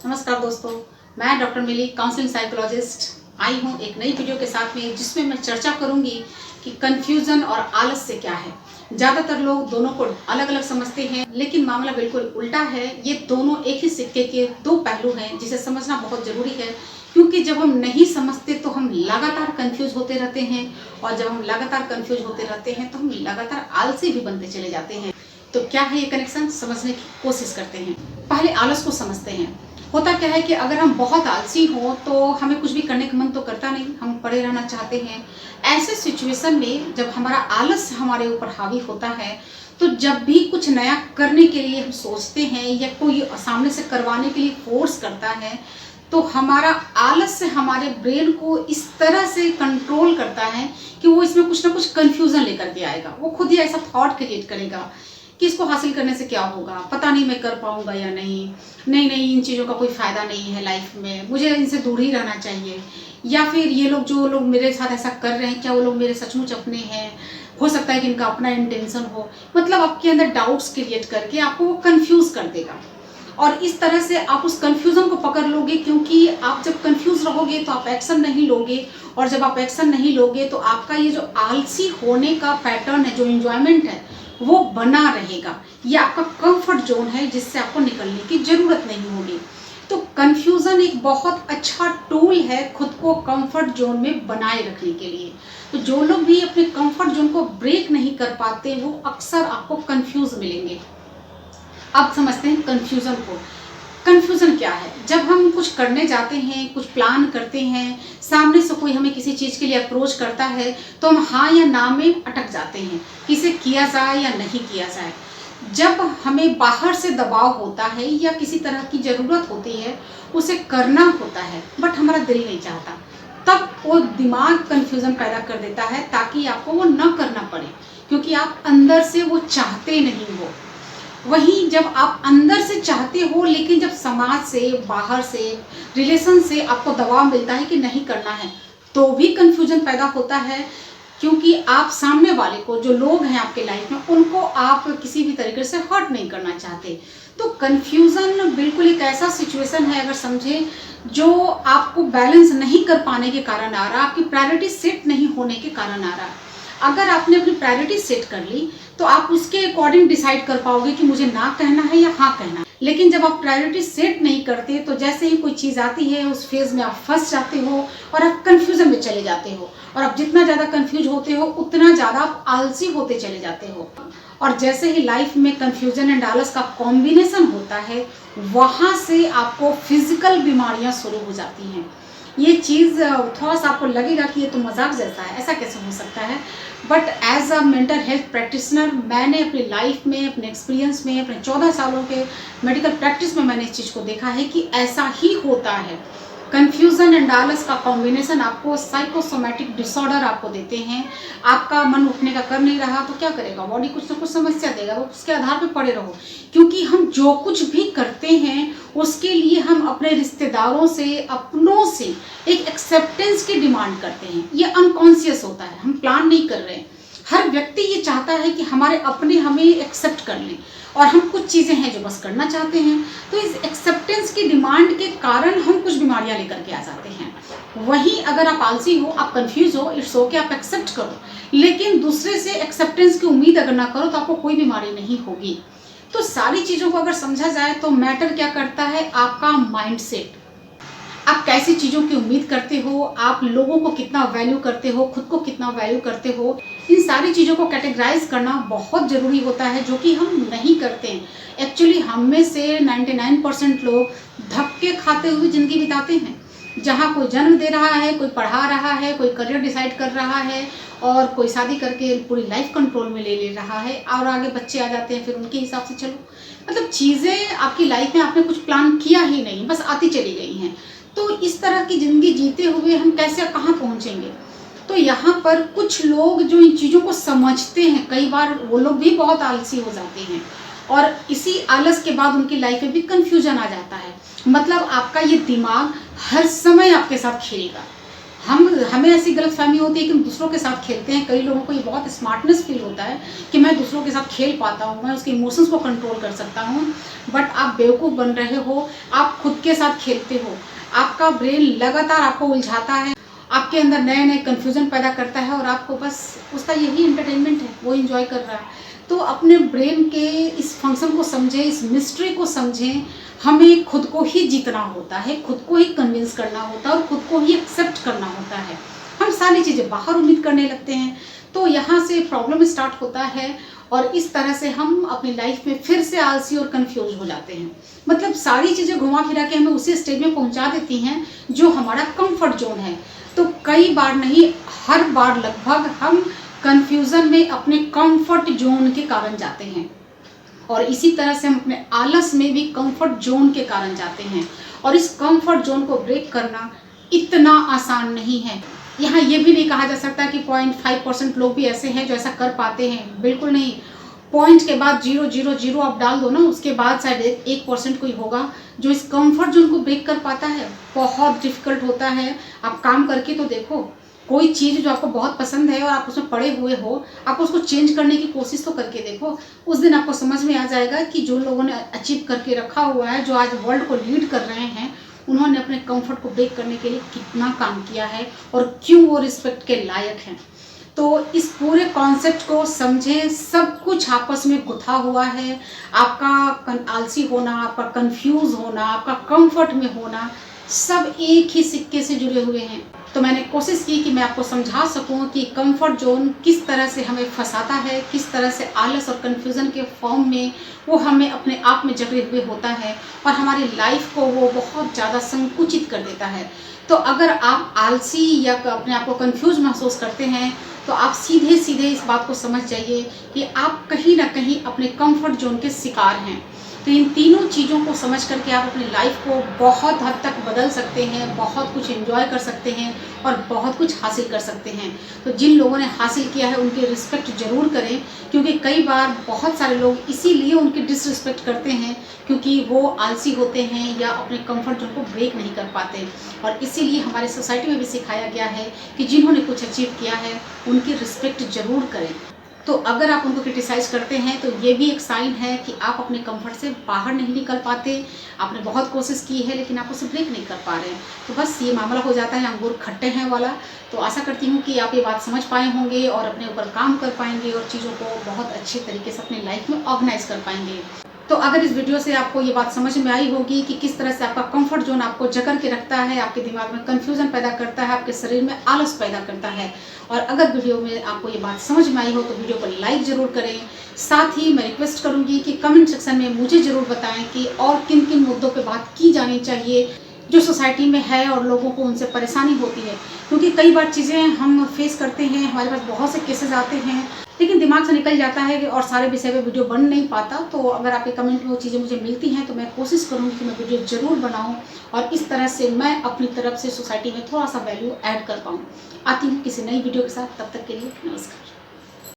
नमस्कार दोस्तों, मैं डॉक्टर मिली काउंसलिंग साइकोलॉजिस्ट आई हूँ एक नई वीडियो के साथ में, जिसमें मैं चर्चा करूँगी कि कन्फ्यूज़न और आलस्य क्या है। ज़्यादातर लोग दोनों को अलग अलग समझते हैं, लेकिन मामला बिल्कुल उल्टा है। ये दोनों एक ही सिक्के के दो पहलू हैं, जिसे समझना बहुत ज़रूरी है। क्योंकि जब हम नहीं समझते तो हम लगातार कन्फ्यूज़ होते रहते हैं, और जब हम लगातार कन्फ्यूज़ होते रहते हैं तो हम लगातार आलसी भी बनते चले जाते हैं। तो क्या है ये कनेक्शन, समझने की कोशिश करते हैं। पहले आलस को समझते हैं। होता क्या है कि अगर हम बहुत आलसी हों तो हमें कुछ भी करने का मन तो करता नहीं, हम पड़े रहना चाहते हैं। ऐसे सिचुएशन में जब हमारा आलस हमारे ऊपर हावी होता है, तो जब भी कुछ नया करने के लिए हम सोचते हैं या कोई सामने से करवाने के लिए फोर्स करता है, तो हमारा आलस से हमारे ब्रेन को इस तरह से कंट्रोल करता है कि वो इसमें कुछ ना कुछ कंफ्यूजन लेकर के आएगा। वो खुद ही ऐसा थॉट क्रिएट करेगा कि इसको हासिल करने से क्या होगा, पता नहीं मैं कर पाऊंगा या नहीं, नहीं इन चीज़ों का कोई फ़ायदा नहीं है लाइफ में, मुझे इनसे दूर ही रहना चाहिए। या फिर ये लोग जो लोग मेरे साथ ऐसा कर रहे हैं, क्या वो लोग मेरे सचमुच अपने हैं, हो सकता है कि इनका अपना इंटेंशन हो। मतलब आपके अंदर डाउट्स क्रिएट करके आपको वो कन्फ्यूज़ कर देगा, और इस तरह से आप उस कन्फ्यूज़न को पकड़ लोगे। क्योंकि आप जब कन्फ्यूज़ रहोगे तो आप एक्शन नहीं लोगे, और जब आप एक्शन नहीं लोगे तो आपका ये जो आलसी होने का पैटर्न है, जो एंजॉयमेंट है, वो बना रहेगा। ये आपका कंफर्ट जोन है, जिससे आपको निकलने की ज़रूरत नहीं होगी। तो कन्फ्यूज़न एक बहुत अच्छा टूल है खुद को कंफर्ट जोन में बनाए रखने के लिए। तो जो लोग भी अपने कंफर्ट जोन को ब्रेक नहीं कर पाते, वो अक्सर आपको कंफ्यूज मिलेंगे। अब समझते हैं कन्फ्यूज़न को। कन्फ्यूज़न क्या है? जब हम कुछ करने जाते हैं, कुछ प्लान करते हैं, सामने से कोई हमें किसी चीज़ के लिए अप्रोच करता है, तो हम हाँ या ना में अटक जाते हैं कि इसे किया जाए या नहीं किया जाए। जब हमें बाहर से दबाव होता है या किसी तरह की ज़रूरत होती है, उसे करना होता है, बट हमारा दिल नहीं चाहता, तब वो दिमाग कन्फ्यूज़न पैदा कर देता है ताकि आपको वो ना करना पड़े, क्योंकि आप अंदर से वो चाहते नहीं हो। वहीं जब आप अंदर से चाहते हो, लेकिन जब समाज से, बाहर से, रिलेशन से आपको दबाव मिलता है कि नहीं करना है, तो भी कन्फ्यूजन पैदा होता है। क्योंकि आप सामने वाले को, जो लोग हैं आपके लाइफ में, उनको आप किसी भी तरीके से हर्ट नहीं करना चाहते। तो कन्फ्यूजन बिल्कुल एक ऐसा सिचुएशन है, अगर समझे, जो आपको बैलेंस नहीं कर पाने के कारण आ रहा, आपकी प्रायोरिटी सेट नहीं होने के कारण आ रहा। अगर आपने अपनी प्रायोरिटी सेट कर ली, तो आप उसके अकॉर्डिंग डिसाइड कर पाओगे कि मुझे ना कहना है या हाँ कहना है। लेकिन जब आप प्रायोरिटी सेट नहीं करते, तो जैसे ही कोई चीज़ आती है, उस फेज में आप फंस जाते हो और आप कन्फ्यूजन में चले जाते हो। और आप जितना ज़्यादा कन्फ्यूज होते हो, उतना ज़्यादा आप आलसी होते चले जाते हो। और जैसे ही लाइफ में कन्फ्यूजन एंड आलस का कॉम्बिनेशन होता है, वहाँ से आपको फिजिकल बीमारियाँ शुरू हो जाती हैं। ये चीज़ थोड़ा सा आपको लगेगा कि ये तो मजाक जैसा है, ऐसा कैसे हो सकता है, but as a mental health practitioner, मैंने अपनी लाइफ में, अपने एक्सपीरियंस में, अपने 14 सालों के मेडिकल प्रैक्टिस में मैंने इस चीज़ को देखा है कि ऐसा ही होता है। कन्फ्यूज़न एंड आलस का कॉम्बिनेशन आपको साइकोसोमैटिक डिसऑर्डर आपको देते हैं। आपका मन उठने का कर नहीं रहा, तो क्या करेगा, बॉडी कुछ ना कुछ समस्या देगा, वो उसके आधार पे पड़े रहो। क्योंकि हम जो कुछ भी करते हैं, उसके लिए हम अपने रिश्तेदारों से, अपनों से एक एक्सेप्टेंस की डिमांड करते हैं। ये अनकॉन्शियस होता है, हम प्लान नहीं कर रहे हैं। हर व्यक्ति ये चाहता है कि हमारे अपने हमें एक्सेप्ट कर लें, और हम कुछ चीज़ें हैं जो बस करना चाहते हैं। तो इस एक्सेप्टेंस की डिमांड के कारण हम कुछ बीमारियां लेकर के आ जाते हैं। वहीं अगर आप आलसी हो, आप कंफ्यूज हो, इट्स ओके, आप एक्सेप्ट करो, लेकिन दूसरे से एक्सेप्टेंस की उम्मीद अगर ना करो, तो आपको कोई बीमारी नहीं होगी। तो सारी चीज़ों को अगर समझा जाए, तो मैटर क्या करता है, आपका माइंडसेट। आप कैसी चीज़ों की उम्मीद करते हो, आप लोगों को कितना वैल्यू करते हो, खुद को कितना वैल्यू करते हो, इन सारी चीज़ों को कैटेगराइज करना बहुत ज़रूरी होता है, जो कि हम नहीं करते हैं। एक्चुअली हम में से 99% लोग धक्के खाते हुए ज़िंदगी बिताते हैं। जहाँ कोई जन्म दे रहा है, कोई पढ़ा रहा है, कोई करियर डिसाइड कर रहा है, और कोई शादी करके पूरी लाइफ कंट्रोल में ले रहा है, और आगे बच्चे आ जाते हैं, फिर उनके हिसाब से चलो। मतलब चीज़ें आपकी लाइफ में आपने कुछ प्लान किया ही नहीं, बस आती चली गई हैं। तो इस तरह की ज़िंदगी जीते हुए हम कैसे कहाँ पहुँचेंगे? तो यहाँ पर कुछ लोग जो इन चीज़ों को समझते हैं, कई बार वो लोग भी बहुत आलसी हो जाते हैं, और इसी आलस के बाद उनकी लाइफ में भी कन्फ्यूजन आ जाता है। मतलब आपका ये दिमाग हर समय आपके साथ खेलेगा, हमें ऐसी गलतफहमी होती है कि हम दूसरों के साथ खेलते हैं। कई लोगों को ये बहुत स्मार्टनेस फील होता है कि मैं दूसरों के साथ खेल पाता हूँ, मैं उसके इमोशंस को कंट्रोल कर सकता हूँ। बट आप बेवकूफ़ बन रहे हो, आप खुद के साथ खेलते हो। आपका ब्रेन लगातार आपको उलझाता है, आपके अंदर नए नए कन्फ्यूज़न पैदा करता है और आपको बस उसका यही एंटरटेनमेंट है, वो इन्जॉय कर रहा है। तो अपने ब्रेन के इस फंक्शन को समझें, इस मिस्ट्री को समझें। हमें खुद को ही जीतना होता है, खुद को ही कन्विंस करना होता है और खुद को ही एक्सेप्ट करना होता है। हम सारी चीज़ें बाहर उम्मीद करने लगते हैं, तो यहाँ से प्रॉब्लम स्टार्ट होता है और इस तरह से हम अपनी लाइफ में फिर से आलसी और कंफ्यूज हो जाते हैं। मतलब सारी चीज़ें घुमा फिरा के हमें उसी स्टेज में पहुँचा देती हैं जो हमारा कंफर्ट जोन है। तो कई बार नहीं, हर बार लगभग हम कंफ्यूजन में अपने कंफर्ट जोन के कारण जाते हैं और इसी तरह से हम अपने आलस में भी कंफर्ट जोन के कारण जाते हैं। और इस कंफर्ट जोन को ब्रेक करना इतना आसान नहीं है। यहाँ ये भी नहीं कहा जा सकता कि 0.5% लोग भी ऐसे हैं जो ऐसा कर पाते हैं, बिल्कुल नहीं। पॉइंट के बाद 0.000 आप डाल दो ना, उसके बाद शायद 1% कोई होगा जो इस कंफर्ट जोन को ब्रेक कर पाता है। बहुत डिफिकल्ट होता है, आप काम करके तो देखो। कोई चीज़ जो आपको बहुत पसंद है और आप उसमें पड़े हुए हो, आप उसको चेंज करने की कोशिश तो करके देखो। उस दिन आपको समझ में आ जाएगा कि जो लोगों ने अचीव करके रखा हुआ है, जो आज वर्ल्ड को लीड कर रहे हैं, उन्होंने अपने कंफर्ट को ब्रेक करने के लिए कितना काम किया है और क्यों वो रिस्पेक्ट के लायक हैं। तो इस पूरे कॉन्सेप्ट को समझें, सब कुछ आपस में गुथा हुआ है। आपका आलसी होना, आपका कंफ्यूज होना, आपका कंफर्ट में होना, सब एक ही सिक्के से जुड़े हुए हैं। तो मैंने कोशिश की कि मैं आपको समझा सकूं कि कंफर्ट जोन किस तरह से हमें फंसाता है, किस तरह से आलस और कन्फ्यूज़न के फॉर्म में वो हमें अपने आप में जकड़े हुए होता है और हमारी लाइफ को वो बहुत ज़्यादा संकुचित कर देता है। तो अगर आप आलसी या अपने आप को कंफ्यूज महसूस करते हैं, तो आप सीधे सीधे इस बात को समझ जाइए कि आप कहीं ना कहीं अपने कंफर्ट जोन के शिकार हैं। तो इन तीनों चीज़ों को समझ करके आप अपनी लाइफ को बहुत हद तक बदल सकते हैं, बहुत कुछ एंजॉय कर सकते हैं और बहुत कुछ हासिल कर सकते हैं। तो जिन लोगों ने हासिल किया है उनकी रिस्पेक्ट ज़रूर करें, क्योंकि कई बार बहुत सारे लोग इसीलिए उनकी डिसरिस्पेक्ट करते हैं क्योंकि वो आलसी होते हैं या अपने कंफर्ट जोन को ब्रेक नहीं कर पाते। और इसीलिए हमारे सोसाइटी में भी सिखाया गया है कि जिन्होंने कुछ अचीव किया है उनकी रिस्पेक्ट ज़रूर करें। तो अगर आप उनको क्रिटिसाइज करते हैं तो ये भी एक साइन है कि आप अपने कंफर्ट से बाहर नहीं निकल पाते। आपने बहुत कोशिश की है लेकिन आप उसे ब्रेक नहीं कर पा रहे हैं। तो बस ये मामला हो जाता है अंगूर खट्टे हैं वाला। तो आशा करती हूँ कि आप ये बात समझ पाए होंगे और अपने ऊपर काम कर पाएंगे और चीज़ों को बहुत अच्छे तरीके से अपनी लाइफ में ऑर्गेनाइज कर पाएंगे। तो अगर इस वीडियो से आपको ये बात समझ में आई होगी कि किस तरह से आपका कंफर्ट जोन आपको जकड़ के रखता है, आपके दिमाग में कंफ्यूजन पैदा करता है, आपके शरीर में आलस पैदा करता है, और अगर वीडियो में आपको ये बात समझ में आई हो तो वीडियो को लाइक ज़रूर करें। साथ ही मैं रिक्वेस्ट करूँगी कि कमेंट सेक्शन में मुझे ज़रूर बताएं कि और किन किन मुद्दों पर बात की जानी चाहिए जो सोसाइटी में है और लोगों को उनसे परेशानी होती है। क्योंकि कई बार चीज़ें हम फेस करते हैं, हमारे पास बहुत से केसेस आते हैं लेकिन दिमाग से निकल जाता है और सारे विषय पे वीडियो बन नहीं पाता। तो अगर आपके कमेंट में वो चीज़ें मुझे मिलती हैं तो मैं कोशिश करूँगी कि मैं वीडियो ज़रूर बनाऊँ और इस तरह से मैं अपनी तरफ से सोसाइटी में थोड़ा सा वैल्यू ऐड कर पाऊँ। आती हूँ किसी नई वीडियो के साथ, तब तक के लिए नमस्कार।